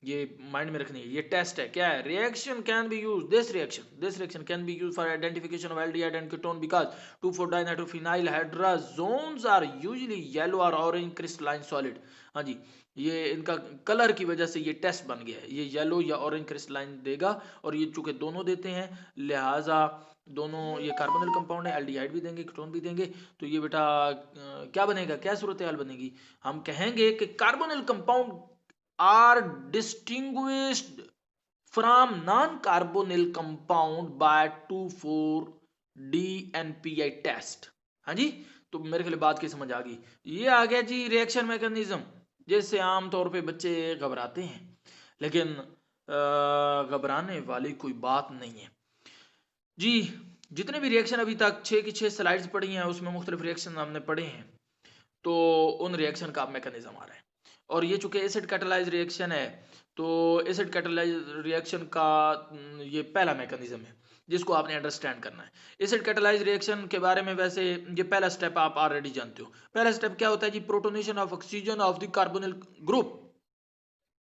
ये माइंड में रखनी है, ये टेस्ट है, क्या है, reaction can be use this reaction can be use for identification of aldehyde and ketone because 2,4-डाइनाइट्रोफिनाइल हाइड्रोजोन्स आर यूजुअली येलो और ऑरेंज क्रिस्टलाइन सॉलिड। हाँ जी, ये इनका कलर की वजह से ये टेस्ट बन गया है, ये येलो या ऑरेंज क्रिस्टलाइन देगा, और ये चूंकि दोनों देते हैं लिहाजा दोनों ये कार्बोनिल कंपाउंड है, एल्डिहाइड भी देंगे कीटोन भी देंगे, तो ये बेटा क्या बनेगा, क्या सूरत हाल बनेगी, हम कहेंगे कि carbonyl compound are distinguished from non carbonyl compound by 2,4-DNPI test. हाँ जी, तो मेरे ख्याल बात की समझ आ गई, ये आ गया जी रिएक्शन मैकेनिज्म, जैसे आमतौर पे बच्चे घबराते हैं, लेकिन घबराने वाली कोई बात नहीं है जी। जितने भी रिएक्शन अभी तक 6 की 6 स्लाइड्स पढ़ी हैं, उसमें मुख्तलिफ रिएक्शन हमने पढ़े हैं, तो उन रिएक्शन का मैकेनिज्म आ रहा है, और ये चूंकि एसिड कैटालाइज रिएक्शन है, तो एसिड कैटालाइज रिएक्शन का ये पहला मैकेनिज्म है जिसको आपने अंडरस्टैंड करना है। एसिड कैटालाइज रिएक्शन के बारे में वैसे ये पहला स्टेप आप ऑलरेडी जानते हो, पहला स्टेप क्या होता है जी, protonation of oxygen of the carbonyl group.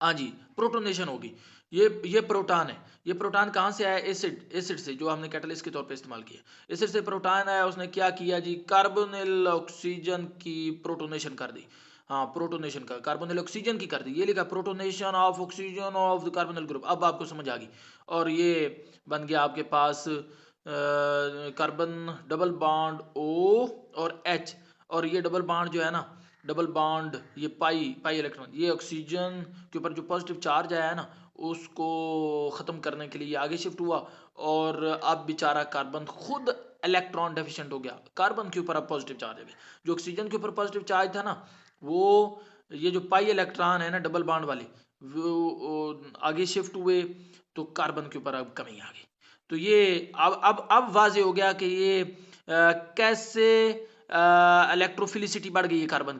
हाँ जी, प्रोटोनेशन होगी, ये प्रोटॉन है, ये प्रोटॉन कहाँ से आया, एसिड से, जो हमने कैटलिस्ट के तौर पे इस्तेमाल किया, एसिड से प्रोटॉन आया, उसने क्या किया जी, कार्बोनिल ऑक्सीजन की प्रोटोनेशन कर दी, हाँ, प्रोटोनेशन का कार्बोनिल ऑक्सीजन की कर दी, ये लिखा protonation of oxygen of the carbonyl group, अब आपको समझ आ गई, और ये बन गया आपके पास कार्बन डबल बॉन्ड O और H, और ये डबल बॉन्ड जो है ना, डबल बॉन्ड ये पाई इलेक्ट्रॉन, ये ऑक्सीजन के ऊपर जो पॉजिटिव चार्ज आया है ना, उसको ख़त्म करने के लिए ये आगे शिफ्ट हुआ और अब बेचारा कार्बन खुद इलेक्ट्रॉन डेफिशिएंट हो गया। कार्बन के ऊपर अब पॉजिटिव चार्ज है, जो ऑक्सीजन के ऊपर पॉजिटिव चार्ज था ना, वो ये जो पाई इलेक्ट्रॉन है ना डबल बॉन्ड वाले, वो आगे शिफ्ट हुए तो कार्बन के ऊपर अब कमी आ गई। तो ये अब वाजे हो गया कि ये कैसे इलेक्ट्रोफिलिसिटी बढ़ गई है कार्बन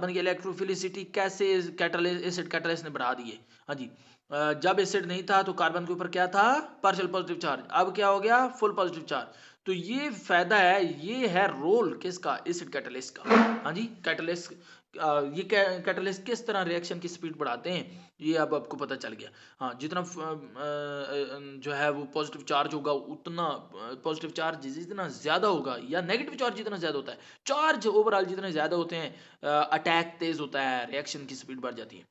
की इलेक्ट्रोफिलिसिटी कैसे एसिड कैटलिस्ट ने बढ़ा दी है। हाँ जी, जब एसिड नहीं था तो कार्बन के ऊपर क्या था, पार्शियल पॉजिटिव चार्ज, अब क्या हो गया, फुल पॉजिटिव चार्ज। तो ये फायदा है, ये है रोल किसका, एसिड कैटलिस्ट का। हाँ जी, कैटलिस्ट, ये कैटलिस्ट किस तरह रिएक्शन की स्पीड बढ़ाते हैं, ये अब आपको पता चल गया। हाँ, जितना जो है वो पॉजिटिव चार्ज होगा, उतना पॉजिटिव चार्ज जितना ज्यादा होगा या नेगेटिव चार्ज जितना ज्यादा होता है, चार्ज ओवरऑल जितने ज्यादा होते हैं, अटैक तेज होता है, रिएक्शन की स्पीड बढ़ जाती है।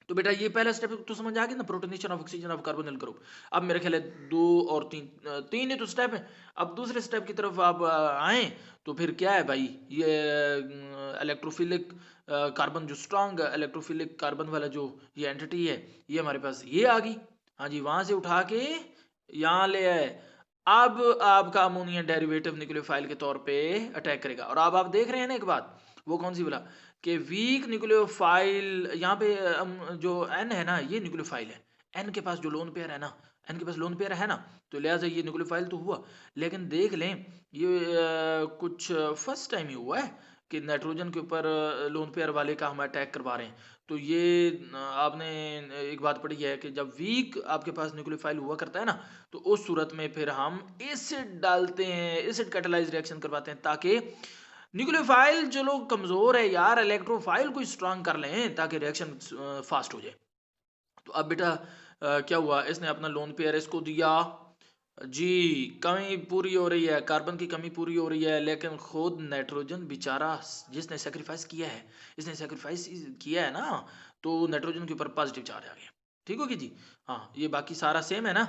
तो बेटा ये पहला स्टेप तो समझ आ गया ना, protonation of oxygen of carbonyl group. अब मेरे ख्याल है 2 और 3 ही तो स्टेप है। अब दूसरे स्टेप की तरफ आप आए तो फिर क्या है भाई, ये इलेक्ट्रोफिलिक कार्बन, जो स्ट्रांग इलेक्ट्रोफिलिक कार्बन वाला जो ये एंटिटी है, ये हमारे पास ये आ गई। हाँ जी, वहां से उठा के यहाँ ले आए। अब आपका अमोनिया डेरिवेटिव न्यूक्लियोफाइल के तौर पे अटैक करेगा। और अब आप देख रहे हैं ना एक बात, वो कौन सी बोला कि वीक न्यूक्लियोफाइल, यहाँ पे जो एन है ना, ये न्यूक्लियोफाइल है। एन के पास जो लोन पेयर है ना, एन के पास लोन पेयर है ना, तो लिहाजा ये न्यूक्लियोफाइल तो हुआ। लेकिन देख लें, ये कुछ फर्स्ट टाइम ही हुआ है कि नाइट्रोजन के ऊपर लोन पेयर वाले का हम अटैक करवा रहे हैं। तो ये आपने एक बात पढ़ी है कि जब वीक आपके पास न्यूक्लियोफाइल हुआ करता है ना, तो उस सूरत में फिर हम एसिड डालते हैं, एसिड कैटालाइज रिएक्शन करवाते हैं, ताकि न्यूक्लियोफाइल जो लोग कमजोर है यार, इलेक्ट्रोफाइल को स्ट्रांग कर लें ताकि रिएक्शन फास्ट हो जाए। तो अब बेटा क्या हुआ, इसने अपना लोन पेयर इसको दिया जी, कमी पूरी हो रही है, कार्बन की कमी पूरी हो रही है, लेकिन खुद नाइट्रोजन बेचारा जिसने सेक्रीफाइस किया है, इसने सेक्रीफाइस किया है ना, तो नाइट्रोजन के ऊपर पॉजिटिव चार्ज आ गया। ठीक होगी जी। हाँ, ये बाकी सारा सेम है ना,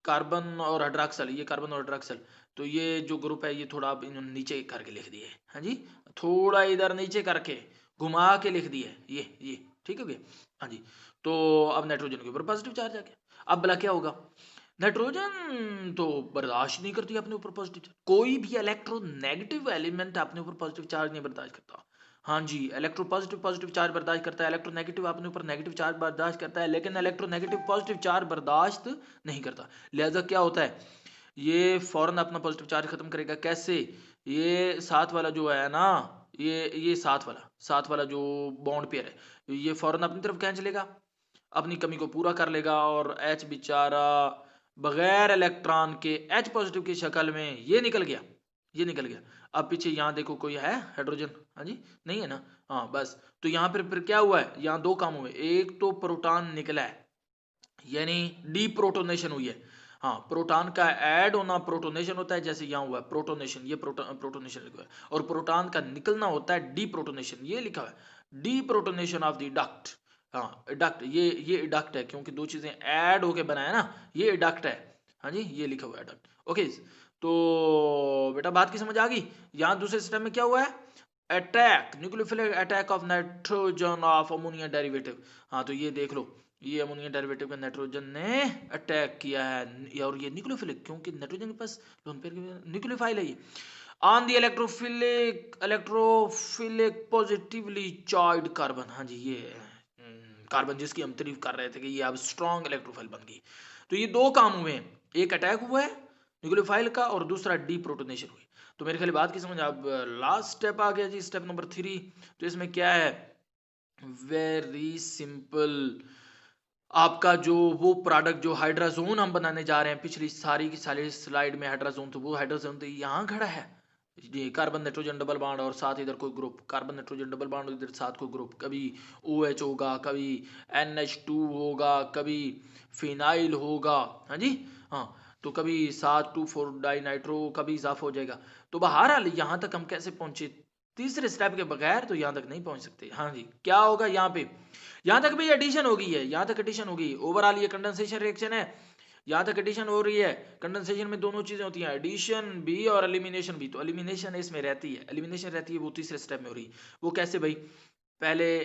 कार्बन और हाइड्रॉक्सल, ये कार्बन और हाइड्रॉक्सल। तो ये जो ग्रुप है ये थोड़ा अब इन्होंने नीचे करके लिख दिए। हाँ जी, थोड़ा इधर नीचे करके घुमा के लिख दिए ये। ठीक हो गया। हाँ जी, तो अब नाइट्रोजन के ऊपर पॉजिटिव चार्ज आ गया। अब भला क्या होगा, नाइट्रोजन तो बर्दाश्त नहीं करती अपने ऊपर पॉजिटिव चार्ज, कोई भी इलेक्ट्रोनेगेटिव एलिमेंट अपने ऊपर पॉजिटिव चार्ज नहीं बर्दाश्त करता। हाँ जी, इलेक्ट्रो पॉजिटिव पॉजिटिव चार्ज बर्दाश्त करता है, इलेक्ट्रोनेगेटिव अपने ऊपर नेगेटिव चार्ज बर्दाश्त करता है, लेकिन इलेक्ट्रोनेगेटिव पॉजिटिव चार्ज बर्दाश्त नहीं करता। लिहाजा क्या होता है, ये फौरन अपना पॉजिटिव चार्ज खत्म करेगा। कैसे, ये साथ वाला जो है ना, ये साथ वाला जो बॉन्ड पेयर है, ये फौरन अपनी तरफ खींच लेगा, अपनी कमी को पूरा कर लेगा, और एच बेचारा बगैर इलेक्ट्रॉन के एच पॉजिटिव की शक्ल में ये निकल गया। अब पीछे यहाँ देखो, कोई है हाइड्रोजन, हाँ जी, नहीं है ना। हाँ बस, तो यहाँ पर फिर क्या हुआ है, यहाँ दो काम हुए, एक तो प्रोटॉन निकला है, यानी डी प्रोटोनेशन हुई है। हाँ, प्रोटॉन का ऐड होना प्रोटोनेशन होता है, जैसे यहाँ हुआ है प्रोटोनेशन, ये प्रोटोनेशन लिखा है, और प्रोटॉन का निकलना होता है डी प्रोटोनेशन, ये लिखा है D protonation of the duct. हाँ, डक्ट, ये डक्ट है, क्योंकि दो चीजें ऐड होके बना है ना, ये डक्ट है। हाँ जी, ये लिखा हुआ है डक्ट। ओके, तो बेटा बात की समझ आ गई। यहाँ दूसरे स्टेप में क्या हुआ है, attack, nucleophilic attack of nitrogen of ammonia derivative. हाँ, तो ये देख लो, ये अमोनिया डेरिवेटिव का नाइट्रोजन ने अटैक किया है, और ये न्यूक्लियोफिलिक, क्योंकि नाइट्रोजन के पास लोन पेयर न्यूक्लियोफाइल है ये, on the electrophilic positively charge carbon. हाँ जी, ये कार्बन जिसकी हम तारीफ कर रहे थे कि ये अब स्ट्रॉन्ग इलेक्ट्रोफाइल बन गई। तो ये दो काम हुए हैं, एक अटैक हुआ है न्यूक्लियोफाइल का, और दूसरा डी प्रोटोनेशन हुई। तो मेरे ख्याल बात की समझ, अब लास्ट स्टेप आ गया जी, स्टेप नंबर 3। तो इसमें क्या है, वेरी सिंपल, आपका जो वो प्रोडक्ट जो हाइड्राजोन हम बनाने जा रहे हैं, पिछली सारी की सारी स्लाइड में हाइड्राजोन, तो वो हाइड्राजोन तो यहाँ खड़ा है, ये कार्बन नाइट्रोजन डबल बॉन्ड और साथ इधर कोई group, carbon nitrogen double bond इधर साथ कोई ग्रुप, कभी OH होगा, कभी NH2 होगा, कभी फिनाइल होगा। हाँ जी, हाँ, तो कभी साथ 2,4 डाई नाइट्रो, कभी इजाफा हो जाएगा। तो बहरहाल यहाँ तक हम कैसे पहुंचे, तीसरे स्टेप के बगैर तो यहाँ तक नहीं पहुंच सकते। हाँ जी, क्या होगा यहाँ पे, यहाँ तक भी एडिशन हो गई है, यहाँ तक एडिशन हो गई, ओवरऑल ये कंडेंसेशन रिएक्शन है, यहाँ तक एडिशन हो रही है। कंडेंसेशन में दोनों चीजें होती हैं, एडिशन भी और एलिमिनेशन भी। तो एलिमिनेशन इसमें रहती है, एलिमिनेशन रहती है वो तीसरे स्टेप में हो रही है। वो कैसे भाई, पहले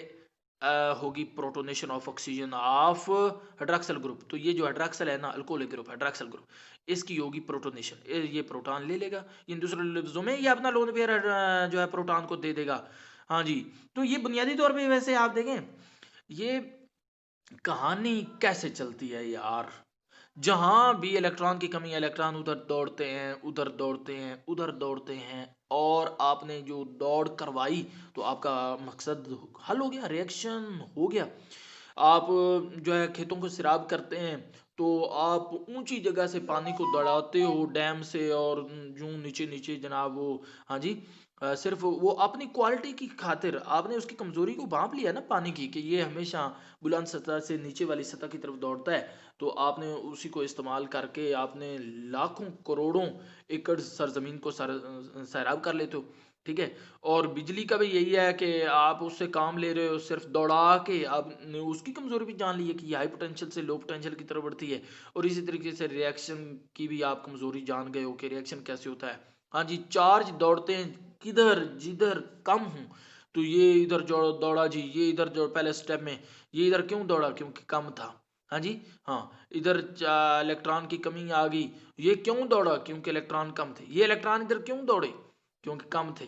होगी protonation of oxygen of hydroxyl group. तो ये जो हाइड्रॉक्सिल है ना, अल्कोहलिक ग्रुप हाइड्रॉक्सिल ग्रुप, इसकी होगी प्रोटोनेशन, ये प्रोटॉन ले लेगा, इन दूसरे लफ्जों में ये अपना लोन पेयर जो है प्रोटॉन को दे देगा। हाँ जी, तो ये बुनियादी तौर पे वैसे आप देखें ये कहानी कैसे चलती है यार। जहां भी इलेक्ट्रॉन की कमी है, इलेक्ट्रॉन उधर दौड़ते हैं, उधर दौड़ते हैं, उधर दौड़ते हैं, और आपने जो दौड़ करवाई तो आपका मकसद हल हो गया, रिएक्शन हो गया। आप जो है खेतों को सिराब करते हैं, तो आप ऊंची जगह से पानी को दौड़ाते हो डैम से, और यूं नीचे नीचे जनाब वो, हाँ जी, सिर्फ वो अपनी क्वालिटी की खातिर आपने उसकी कमजोरी को भांप लिया ना पानी की, कि ये हमेशा बुलंद सतह से नीचे वाली सतह की तरफ दौड़ता है, तो आपने उसी को इस्तेमाल करके आपने लाखों करोड़ों एकड़ सरजमीन को सैराब कर लेते हो। ठीक है, और बिजली का भी यही है कि आप उससे काम ले रहे हो सिर्फ दौड़ा के, आपने उसकी कमजोरी भी जान ली है कि हाई पोटेंशियल से लो पोटेंशियल की तरफ बढ़ती है, और इसी तरीके से रिएक्शन की भी आप कमजोरी जान गए हो कि रिएक्शन कैसे होता है। हाँ जी, चार्ज दौड़ते हैं किधर, जिधर कम हूँ, तो ये इधर दौड़ा जी, ये इधर जो पहले स्टेप में ये इधर क्यों दौड़ा, क्योंकि कम था। हाँ जी, हाँ, इधर इलेक्ट्रॉन की कमी आ गई, ये क्यों दौड़ा, क्योंकि इलेक्ट्रॉन कम थे। ये इलेक्ट्रॉन इधर क्यों दौड़े, क्योंकि कम थे।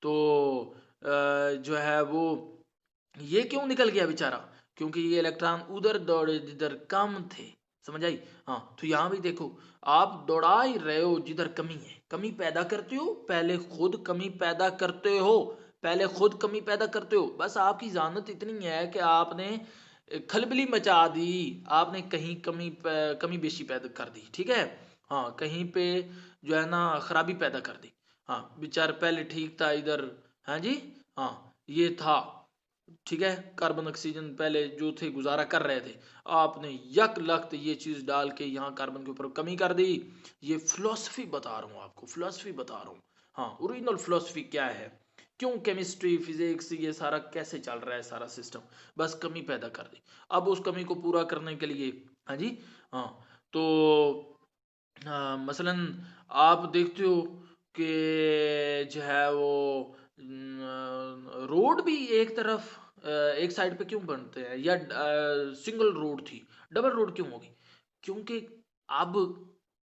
तो जो है वो ये क्यों निकल गया बेचारा, क्योंकि ये इलेक्ट्रॉन उधर दौड़े जिधर कम थे। समझ आई। हाँ, तो यहां भी देखो, आप दौड़ा ही रहे हो जिधर कमी है, कमी पैदा करते हो, पहले खुद कमी पैदा करते हो, पहले खुद कमी पैदा करते हो। बस आपकी जानत इतनी है कि आपने खलबली मचा दी, आपने कहीं कमी बेशी पैदा कर दी। ठीक है, हाँ, कहीं पे जो है ना खराबी पैदा कर दी। हाँ, बेचारा पहले ठीक था इधर। हाँ जी, हाँ, ये था, ठीक है, कार्बन ऑक्सीजन पहले जो थे गुजारा कर रहे थे, आपने यक लख्त ये चीज डाल के यहाँ कार्बन के ऊपर कमी कर दी। ये फिलोसफी बता रहा हूँ आपको, फिलोसफी बता रहा हूँ। हाँ, ओरिजिनल फिलोसफी क्या है, क्यों केमिस्ट्री फिजिक्स ये सारा कैसे चल रहा है सारा सिस्टम, बस कमी पैदा कर दी। अब उस कमी को पूरा करने के लिए, हाँ जी, हाँ, तो मसलन आप देखते हो कि जो है वो रोड भी एक तरफ एक साइड पे क्यों बनते हैं, या सिंगल रोड थी डबल रोड क्यों होगी, क्योंकि अब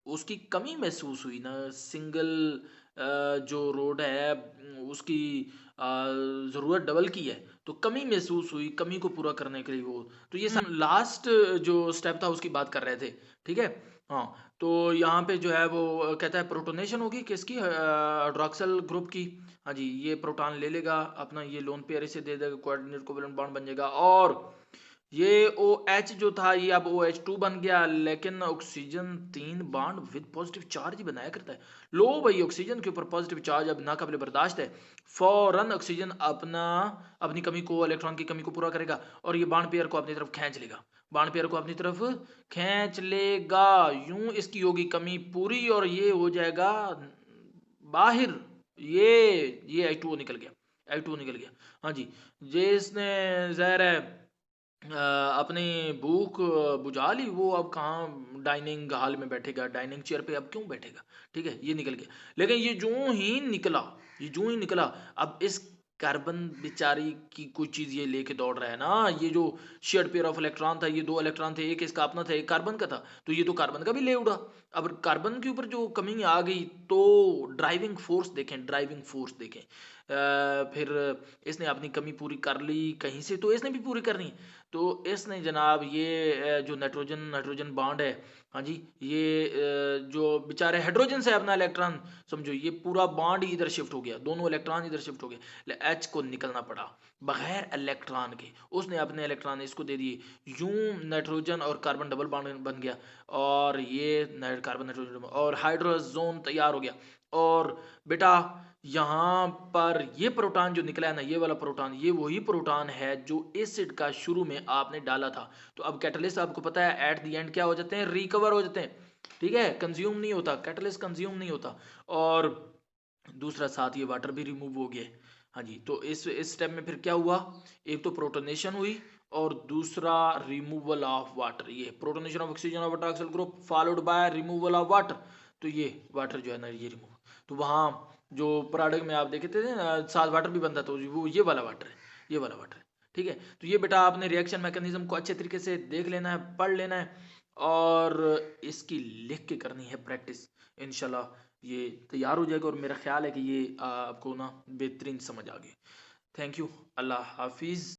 उसकी कमी महसूस हुई ना, सिंगल जो रोड है उसकी ज़रूरत डबल की है, तो कमी महसूस हुई, कमी को पूरा करने के लिए वो, तो ये लास्ट जो स्टेप था उसकी बात कर रहे थे। ठीक है, हाँ, तो यहाँ पे जो है वो कहता है प्रोटोनेशन होगी किसकी, हाइड्रॉक्सिल ग्रुप की। हाँ जी, ये प्रोटॉन ले लेगा अपना, ये लोन पेयर इसे दे देगा, कोऑर्डिनेट कोवेलेंट बॉन्ड बन जाएगा, और ये OH जो था ये अब OH2 बन गया, लेकिन oxygen 3 bond with positive charge ही बनाया करता है। लो भाई, ऑक्सीजन के ऊपर पॉजिटिव चार्ज अब नाकाबिले बर्दाश्त है, फौरन ऑक्सीजन अपनी कमी को, इलेक्ट्रॉन की कमी को पूरा करेगा, और ये बॉन्ड पेयर को अपनी तरफ खींच लेगा, बॉन्ड पेयर को अपनी तरफ खींच लेगा, यूं इसकी होगी कमी पूरी, और ये हो जाएगा बाहर, ये H2O निकल गया, H2O निकल गया। हाँ जी, जिसने जहर है अपनी भूख बुझा ली, वो अब कहाँ डाइनिंग हॉल में बैठेगा, डाइनिंग चेयर पे अब क्यों बैठेगा। ठीक है, ये निकल गया, लेकिन ये जो ही निकला, ये जो ही निकला, अब इस कार्बन बेचारी की कोई चीज ये लेके दौड़ रहा है ना, ये जो शेयर्ड पेयर ऑफ इलेक्ट्रॉन था, ये 2 इलेक्ट्रॉन थे, एक इसका अपना था, एक कार्बन का था, तो ये तो कार्बन का भी ले उड़ा। अब कार्बन के ऊपर जो कमी आ गई, तो ड्राइविंग फोर्स देखें, ड्राइविंग फोर्स देखें, फिर इसने अपनी कमी पूरी कर ली कहीं से, तो इसने भी पूरी करनी है। तो इसने जनाब ये जो नाइट्रोजन नाइट्रोजन बॉन्ड है, हाँ जी, ये जो बेचारे हाइड्रोजन से अपना इलेक्ट्रॉन, समझो ये पूरा बॉन्ड ही इधर शिफ्ट हो गया, दोनों इलेक्ट्रॉन इधर शिफ्ट हो गए, H को निकलना पड़ा बगैर इलेक्ट्रॉन के, उसने अपने इलेक्ट्रॉन इसको दे दिए, यूं नाइट्रोजन और कार्बन डबल बॉन्ड बन गया, और ये कार्बन नाइट्रोजन और हाइड्रोजन तैयार हो गया। और बेटा यहाँ पर ये प्रोटॉन जो निकला है ना, ये वाला प्रोटॉन, ये वही प्रोटॉन है जो एसिड का शुरू में आपने डाला था। तो अब कैटलिस्ट आपको पता है एट द एंड क्या हो जाते हैं, रिकवर हो जाते हैं। ठीक है, कंज्यूम नहीं होता, कैटलिस्ट कंज्यूम नहीं होता, और दूसरा साथ ये वाटर भी रिमूव हो गया। हाँ जी, तो इस स्टेप में फिर क्या हुआ, एक तो प्रोटोनेशन हुई, और दूसरा रिमूवल ऑफ वाटर, ये protonation of oxygen of hydroxyl group followed by removal of water. तो ये वाटर जो है ना ये रिमूव, तो वहाँ जो प्रोडक्ट में आप देखे थे साथ वाटर भी बनता, तो वो ये वाला वाटर है, ये वाला वाटर है। ठीक है। तो ये बेटा आपने रिएक्शन मैकेनिज्म को अच्छे तरीके से देख लेना है, पढ़ लेना है और इसकी लिख के करनी है प्रैक्टिस। इंशाल्लाह ये तैयार हो जाएगा और मेरा ख्याल है कि ये आपको ना बेहतरीन समझ आ गई। Thank you. अल्लाह हाफिज़।